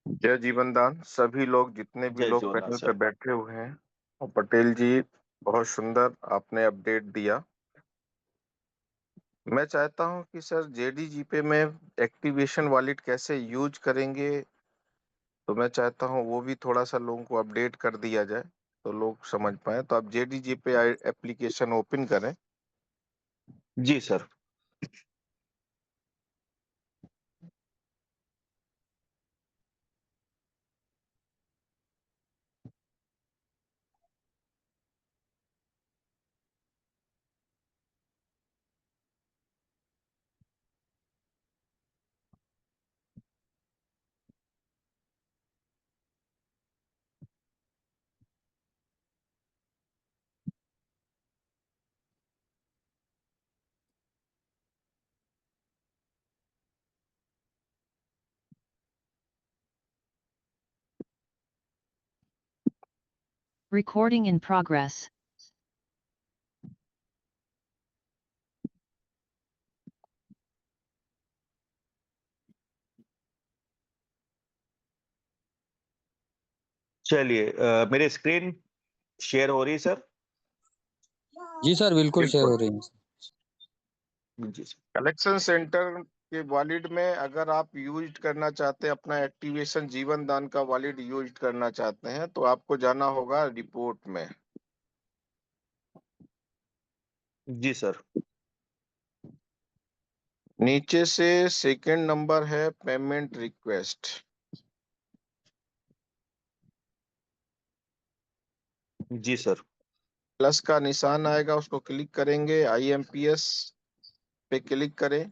जय जीवन दान सभी लोग, जितने भी जय लोग जगन्नाथ पैनल पे सर। बैठे हुए हैं। और पटेल जी, बहुत सुंदर आपने अपडेट दिया। मैं चाहता हूं कि सर जेडीजीपे में एक्टिवेशन वॉलेट कैसे यूज करेंगे, तो मैं चाहता हूं वो भी थोड़ा सा लोगों को अपडेट कर दिया जाए तो लोग समझ पाए। तो आप जेडीजीपे एप्लीकेशन ओपन करें। जी सर। Recording in progress. चलिए, मेरी स्क्रीन शेयर हो रही है सर। जी सर, बिल्कुल शेयर बिल्कुल। हो रही है। जी सर। कलेक्शन सेंटर के वॉलेट में अगर आप यूज करना चाहते हैं, अपना एक्टिवेशन जीवन दान का वॉलेट यूज करना चाहते हैं, तो आपको जाना होगा रिपोर्ट में। जी सर। नीचे से सेकंड नंबर है पेमेंट रिक्वेस्ट। जी सर। प्लस का निशान आएगा, उसको क्लिक करेंगे, आईएमपीएस पे क्लिक करें।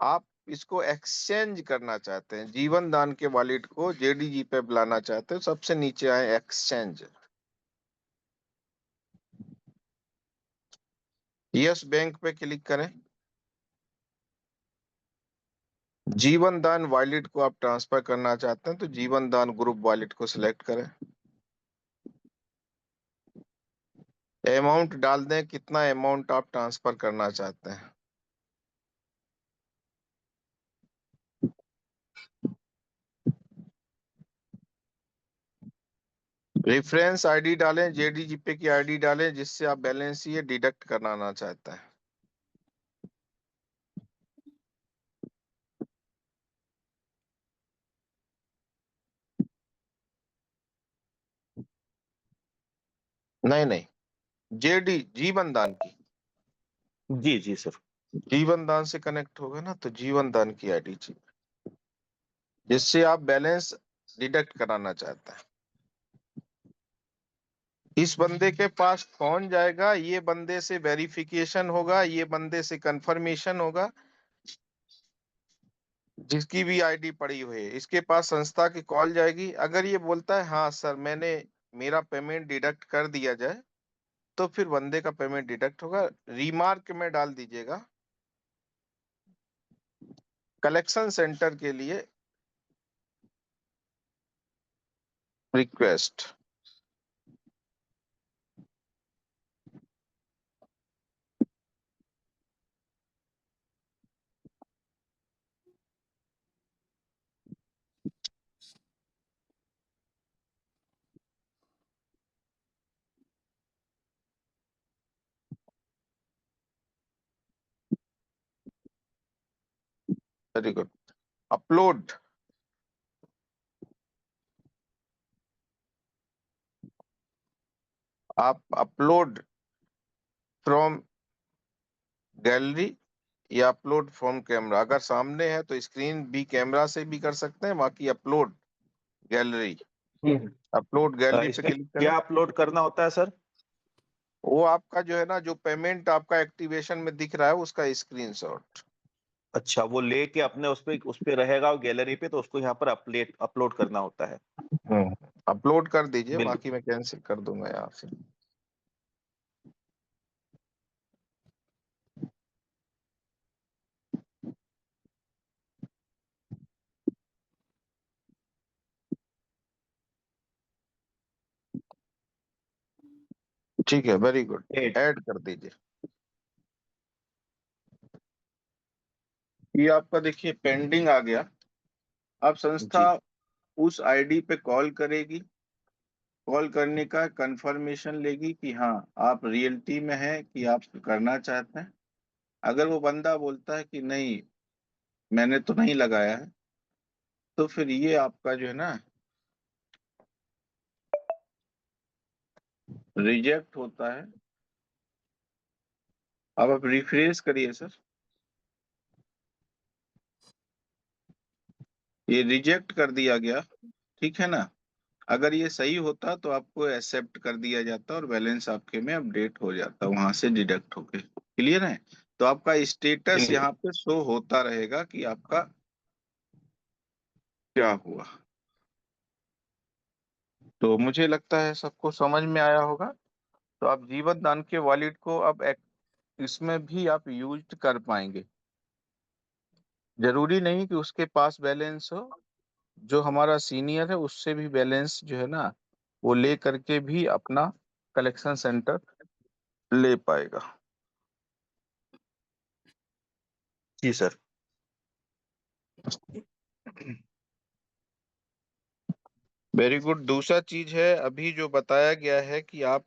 आप इसको एक्सचेंज करना चाहते हैं, जीवन दान के वॉलेट को जेडीजी पे बुलाना चाहते हैं, सबसे नीचे आए एक्सचेंज। यस बैंक पे क्लिक करें। जीवन दान वॉलेट को आप ट्रांसफर करना चाहते हैं तो जीवन दान ग्रुप वॉलेट को सिलेक्ट करें। अमाउंट डाल दें, कितना अमाउंट आप ट्रांसफर करना चाहते हैं। रेफरेंस आईडी डालें, जेडीजीपे की आईडी डालें जिससे आप बैलेंस ये डिडक्ट कराना चाहते हैं। नहीं नहीं, जेडी जीवन दान की। जी जी सर। जीवन दान से कनेक्ट होगा ना, तो जीवन दान की आईडी चाहिए जिससे आप बैलेंस डिडक्ट कराना चाहते हैं। इस बंदे के पास फोन जाएगा, ये बंदे से वेरिफिकेशन होगा, ये बंदे से कंफर्मेशन होगा। जिसकी भी आईडी पड़ी हुई है, इसके पास संस्था की कॉल जाएगी। अगर ये बोलता है हाँ सर मैंने, मेरा पेमेंट डिडक्ट कर दिया जाए, तो फिर बंदे का पेमेंट डिडक्ट होगा। रिमार्क में डाल दीजिएगा कलेक्शन सेंटर के लिए रिक्वेस्ट। Very good. अपलोड। आप अपलोड फ्रॉम गैलरी या अपलोड फ्रॉम कैमरा, अगर सामने है तो स्क्रीन भी कैमरा से भी कर सकते हैं, बाकी अपलोड गैलरी। अपलोड गैलरी पे इसमें क्लिक करें। क्या अपलोड करना होता है सर? वो आपका जो है ना, जो पेमेंट आपका एक्टिवेशन में दिख रहा है उसका स्क्रीनशॉट। अच्छा, वो लेके अपने उस पे रहेगा गैलरी पे, तो उसको यहाँ पर अपडेट अपलोड करना होता है। अपलोड कर दीजिए, बिल्कुल। बाकी मैं कैंसिल कर दूंगा यहाँ से। ठीक है, वेरी गुड। एड। ऐड कर दीजिए। ये आपका देखिए पेंडिंग आ गया। अब संस्था उस आईडी पे कॉल करेगी, कॉल करने का कंफर्मेशन लेगी कि हाँ आप रियल्टी में हैं कि आप करना चाहते हैं। अगर वो बंदा बोलता है कि नहीं मैंने तो नहीं लगाया है, तो फिर ये आपका जो है ना रिजेक्ट होता है। अब आप रिफ्रेश करिए सर, ये रिजेक्ट कर दिया गया, ठीक है ना। अगर ये सही होता तो आपको एक्सेप्ट कर दिया जाता और बैलेंस आपके में अपडेट हो जाता, वहां से डिडक्ट होके। क्लियर है? तो आपका स्टेटस जी यहाँ पे शो होता रहेगा कि आपका क्या हुआ। तो मुझे लगता है सबको समझ में आया होगा। तो आप जीवन दान के वॉलेट को अब इसमें भी आप यूज कर पाएंगे। जरूरी नहीं कि उसके पास बैलेंस हो, जो हमारा सीनियर है उससे भी बैलेंस जो है ना वो ले करके भी अपना कलेक्शन सेंटर ले पाएगा। जी सर। Very good. दूसरा चीज है अभी जो बताया गया है कि आप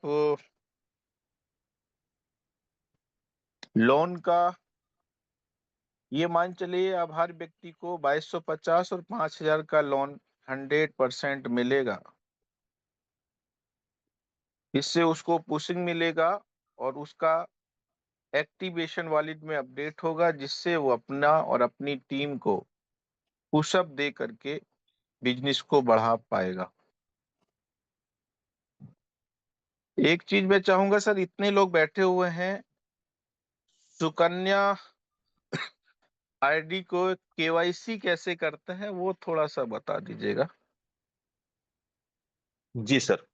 लोन का ये मान चलिए अब हर व्यक्ति को 2250 और 5000 का लोन 100% मिलेगा। इससे उसको पुशिंग मिलेगा और उसका एक्टिवेशन वॉलेट में अपडेट होगा, जिससे वो अपना और अपनी टीम को पुशअप दे करके बिजनेस को बढ़ा पाएगा। एक चीज मैं चाहूंगा सर, इतने लोग बैठे हुए हैं, सुकन्या आईडी को केवाईसी कैसे करते हैं वो थोड़ा सा बता दीजिएगा। जी सर।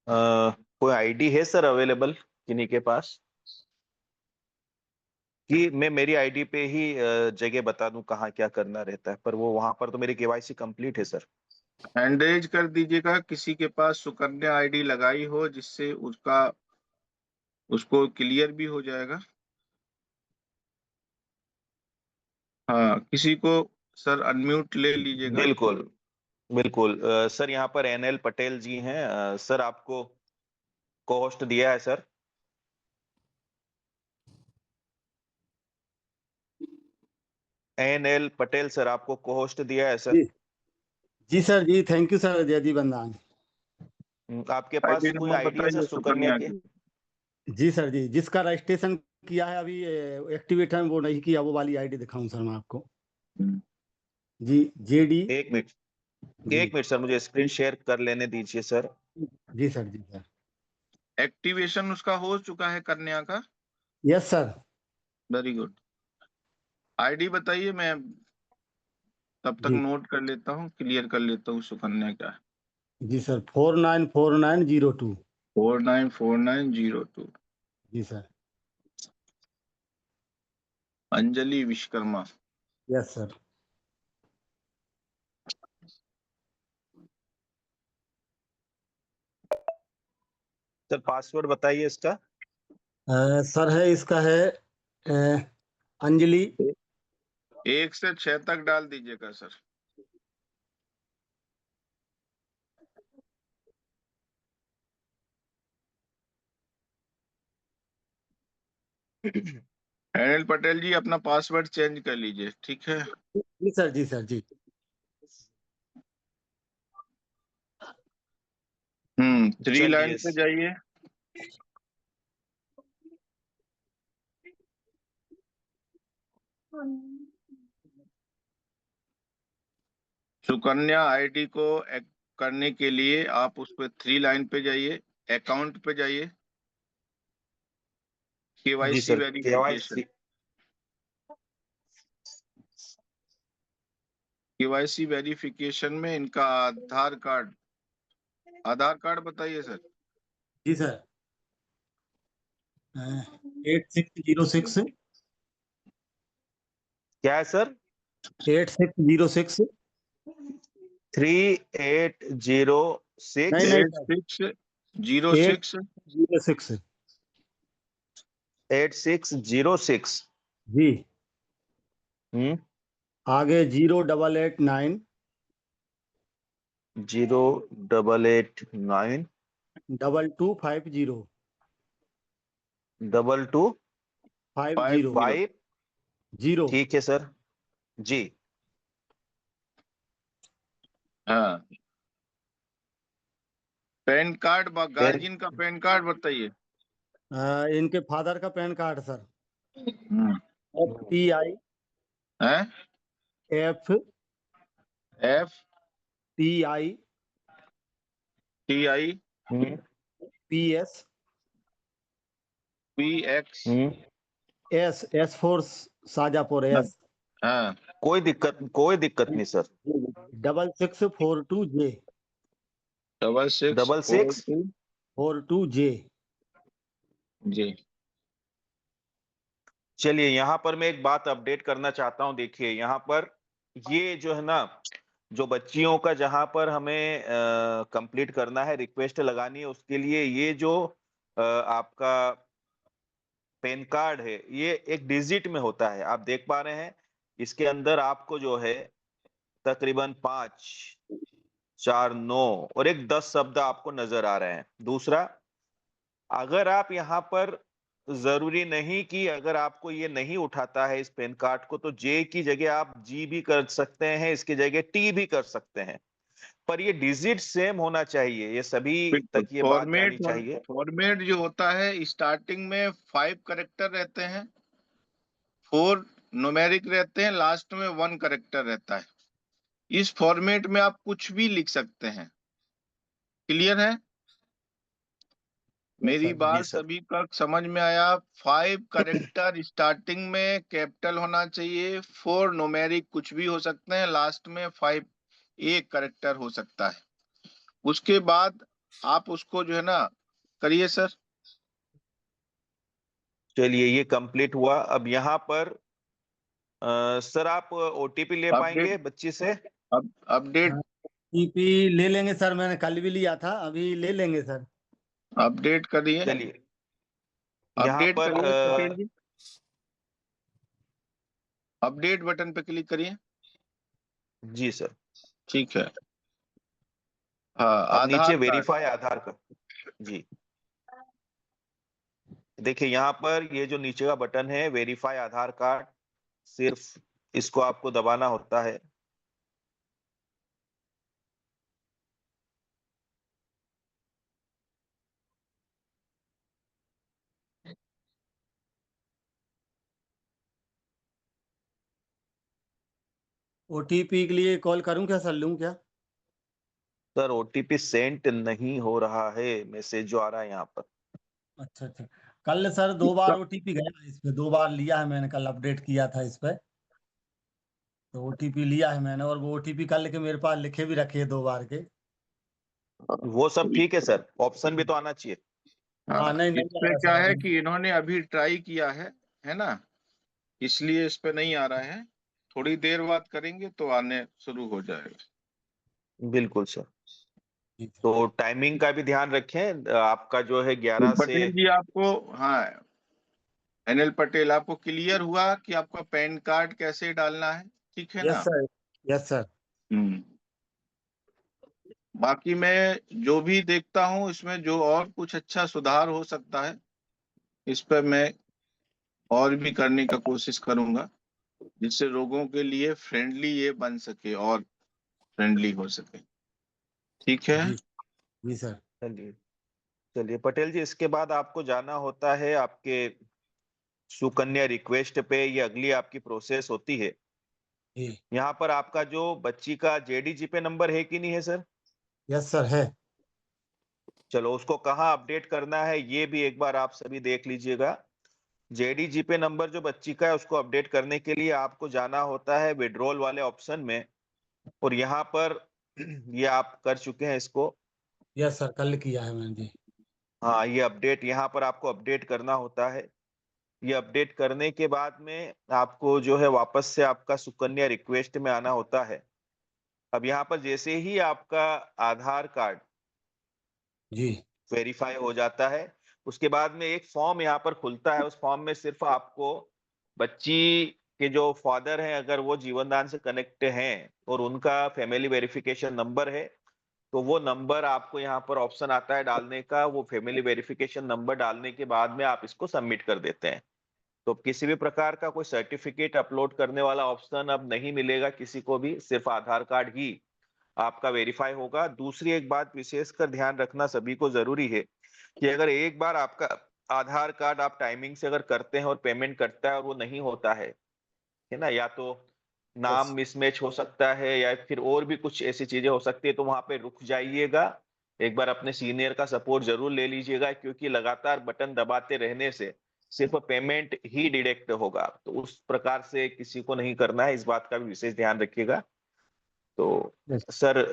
कोई आईडी है सर अवेलेबल किन्हीं के पास कि मैं मेरी आईडी पे ही जगह बता दूं कहाँ क्या करना रहता है, पर वो वहां पर तो मेरी केवाईसी कंप्लीट है सर। हैंड रेज कर दीजिएगा किसी के पास सुकन्या आईडी लगाई हो, जिससे उसको क्लियर भी हो जाएगा। हाँ, किसी को सर अनम्यूट ले लीजिएगा। बिल्कुल बिल्कुल। सर यहाँ पर एनएल पटेल जी हैं। सर आपको को होस्ट दिया है सर। एनएल पटेल सर आपको को होस्ट दिया है सर। जी जी सर जी, thank you sir Jaideep Bandan. आपके आईडी पास कोई नंबर आईडी है सर बताइए सुकन्या सुकन्या की? की। जी सर जी, जिसका रजिस्ट्रेशन किया है अभी एक्टिवेट है वो नहीं किया, वो वाली आईडी दिखाऊं सर मैं आपको? जी जेडी। एक मिनट जी एक मिनट सर, मुझे स्क्रीन शेयर कर लेने दीजिए सर। जी सर जी सर। एक्टिवेशन उसका हो चुका है कन्या का। Yes sir. Very good. ID बताइए, मैं तब तक जी नोट कर लेता हूँ, क्लियर कर लेता हूँ सुकन्या का। जी सर 494902। 494902। जी sir. Anjali Vishwakarma. Yes sir. Sir password बताइए इसका। सर है इसका है अंजलि। 1 से 6 तक डाल दीजिएगा सर। अनिल पटेल जी अपना पासवर्ड चेंज कर लीजिए, ठीक है। जी सर जी सर जी। 3 लाइन चलिए पे जाइए। सुकन्या आईडी को करने के लिए आप उस पर 3 लाइन पे जाइए, अकाउंट पे जाइए, जी KYC sir verification. KYC. KYC verification में इनका आधार कार्ड बताइए सर। जी सर 8606 क्या है सर? 8606। 3806। नहीं नहीं सर 8606 8606 8606। जी। हम्म। आगे 0889 0889 2250 2250। 50 0। ठीक है सर जी। हाँ, पैन कार्ड, पैन गार्जियन का पैन कार्ड बताइए। इनके फादर का पैन कार्ड सर। हम्म, FTI हैं? FTI FTI PS PX। S for Shajapur S हाँ, कोई दिक्कत नहीं सर। 6642J 6642 42J। जी। चलिए यहाँ पर मैं एक बात अपडेट करना चाहता हूँ। देखिए यहाँ पर ये जो है ना, जो बच्चियों का जहां पर हमें कंप्लीट करना है, रिक्वेस्ट लगानी है, उसके लिए ये जो आपका पैन कार्ड है ये एक डिजिट में होता है। आप देख पा रहे हैं इसके अंदर आपको जो है तकरीबन 5, 4, 9 और एक 10 शब्द आपको नजर आ रहे हैं। दूसरा, अगर आप यहाँ पर, जरूरी नहीं कि अगर आपको ये नहीं उठाता है इस पैन कार्ड को, तो जे की जगह आप जी भी कर सकते हैं, इसकी जगह टी भी कर सकते हैं, पर ये डिजिट सेम होना चाहिए। ये सभी बिल्कुल। तक ये बात जानी चाहिए। फॉर्मेट जो होता है, स्टार्टिंग में 5 करेक्टर रहते हैं, 4 न्यूमेरिक रहते हैं, लास्ट में 1 करेक्टर रहता है। इस फॉर्मेट में आप कुछ भी लिख सकते हैं। क्लियर है? मेरी जी बात सर। सभी का समझ में आया? 5 करेक्टर स्टार्टिंग में कैपिटल होना चाहिए, 4 न्यूमेरिक कुछ भी हो सकते हैं, लास्ट में 5 एक करेक्टर हो सकता है। उसके बाद आप उसको जो है ना करिए सर। चलिए ये कंप्लीट हुआ। अब यहाँ पर सर आप ओटीपी ले पाएंगे अपडेट, बच्ची से? अब अपडेट, टीपी ले लेंगे सर, मैंने कल भी लिया था, अभी ले लेंगे सर। अपडेट करिए, चलिए यहाँ अपडेट पर करिए पटेल जी, अपडेट बटन पे क्लिक करिए। जी सर। ठीक है। हाँ, अब नीचे आधार कार्ड। वेरीफाई आधार कार्ड। जी देखिए यहाँ पर ये जो नीचे का बटन है वेरीफाई आधार कार्ड, सिर्फ इसको आपको दबाना होता है। OTP के लिए कॉल करूं क्या सर, लूं क्या? सर ओटीपी सेंड नहीं हो रहा है, मैसेज जो आ रहा है यहाँ पर। अच्छा अच्छा। कल सर 2 बार OTP गया इस पे, 2 बार लिया है मैंने, कल अपडेट किया था इस पे, तो OTP लिया है मैंने, और वो OTP कल के मेरे पास लिखे भी रखे 2 बार के। वो सब ठीक है सर, ऑप्शन भी तो आना चाहिए। हाँ, नहीं नहीं इसपे आया क्या सर है अभी। कि इन्होंने अभी ट्राई किया है ना, इसलिए इस पे नहीं आ रहा है। थोड़ी देर बाद करेंगे तो आने शुरू हो जाएगा। बिल्कुल सर। जी सर। तो टाइमिंग का भी ध्यान रखें, आपका जो है 11 से। पटेल जी आपको, हाँ अनिल पटेल, आपको क्लियर हुआ कि आपका पैन कार्ड कैसे डालना है? ठीक है यस ना? Sir, yes sir. हम्म। बाकी मैं जो भी देखता हूँ इसमें जो और कुछ अच्छा सुधार हो सकता है, इस पर मैं और भी करने का कोशिश करूंगा, जिससे लोगों के लिए फ्रेंडली ये बन सके और फ्रेंडली हो सके। ठीक है। जी जी सर। चलिए चलिए पटेल जी, इसके बाद आपको जाना होता है आपके सुकन्या रिक्वेस्ट पे। ये अगली आपकी प्रोसेस होती है। जी। यहाँ पर आपका जो बच्ची का जेडीजी पे नंबर है कि नहीं है सर? यस सर है। चलो उसको कहाँ अपडेट करना है ये भी एक बार आप सभी देख लीजिएगा। जेडीजी पे नंबर जो बच्ची का है उसको अपडेट करने के लिए आपको जाना होता है विड्रॉल वाले ऑप्शन में, और यहाँ पर ये आप कर चुके हैं इसको। यस सर, कल किया है मैंने जी। हाँ ये अपडेट यहाँ पर आपको अपडेट करना होता है। ये अपडेट करने के बाद में आपको जो है वापस से आपका सुकन्या रिक्वेस्ट में आना होता है। अब यहाँ पर जैसे ही आपका आधार कार्ड जी वेरीफाई हो जाता है, उसके बाद में एक फॉर्म यहाँ पर खुलता है, उस फॉर्म में सिर्फ आपको बच्ची के जो फादर हैं अगर वो जीवनदान से कनेक्ट हैं और उनका फैमिली वेरिफिकेशन नंबर है, तो वो नंबर आपको यहाँ पर ऑप्शन आता है डालने का, वो फैमिली वेरिफिकेशन नंबर डालने के बाद में आप इसको सबमिट कर देते हैं। तो किसी भी प्रकार का कोई सर्टिफिकेट अपलोड करने वाला ऑप्शन अब नहीं मिलेगा किसी को भी, सिर्फ आधार कार्ड ही आपका वेरीफाई होगा। दूसरी एक बात विशेषकर ध्यान रखना सभी को जरूरी है कि अगर एक बार आपका आधार कार्ड आप टाइमिंग से अगर करते हैं और पेमेंट करता है और वो नहीं होता है ना, या तो नाम यस मिसमैच हो सकता है या फिर और भी कुछ ऐसी चीजें हो सकती है, तो वहां पे रुक जाइएगा। एक बार अपने सीनियर का सपोर्ट जरूर ले लीजिएगा, क्योंकि लगातार बटन दबाते रहने से सिर्फ पेमेंट ही डिडक्ट होगा, तो उस प्रकार से किसी को नहीं करना है, इस बात का भी विशेष ध्यान रखिएगा। तो यस सर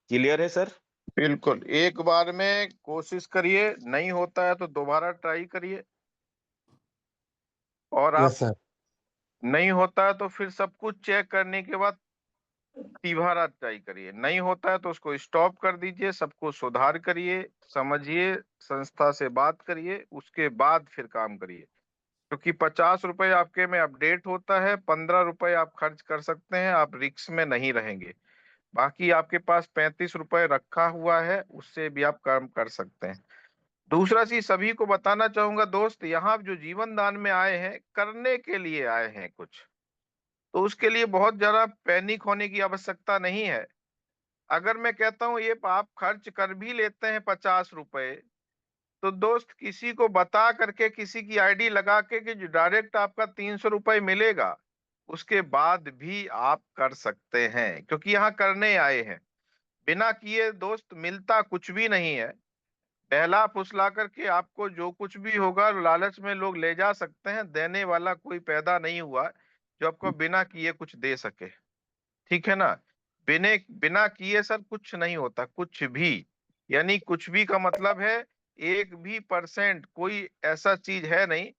क्लियर है सर? बिल्कुल, एक बार में कोशिश करिए, नहीं होता है तो दोबारा ट्राई करिए, और आप यस सर नहीं होता है तो फिर सब कुछ चेक करने के बाद तिबारा ट्राई करिए। नहीं होता है तो उसको स्टॉप कर दीजिए, सबको सुधार करिए, समझिए, संस्था से बात करिए, उसके बाद फिर काम करिए। क्योंकि 50 रुपए आपके में अपडेट होता है, 15 रुपए आप खर्च कर सकते हैं, आप रिस्क में नहीं रहेंगे। बाकी आपके पास 35 रुपए रखा हुआ है, उससे भी आप काम कर सकते हैं। दूसरा चीज सभी को बताना चाहूंगा दोस्त, यहाँ जो जीवन दान में आए हैं करने के लिए आए हैं कुछ, तो उसके लिए बहुत ज्यादा पैनिक होने की आवश्यकता नहीं है। अगर मैं कहता हूँ ये आप खर्च कर भी लेते हैं 50 रुपए, तो दोस्त किसी को बता करके, किसी की आईडी लगा के कि जो डायरेक्ट आपका 300 रुपए मिलेगा, उसके बाद भी आप कर सकते हैं, क्योंकि यहाँ करने आए हैं। बिना किए दोस्त मिलता कुछ भी नहीं है। बहला फुसला करके आपको जो कुछ भी होगा लालच में लोग ले जा सकते हैं, देने वाला कोई पैदा नहीं हुआ जो आपको बिना किए कुछ दे सके। ठीक है ना? बिना बिना किए सर कुछ नहीं होता, कुछ भी। यानी कुछ भी का मतलब है 1% कोई ऐसा चीज है नहीं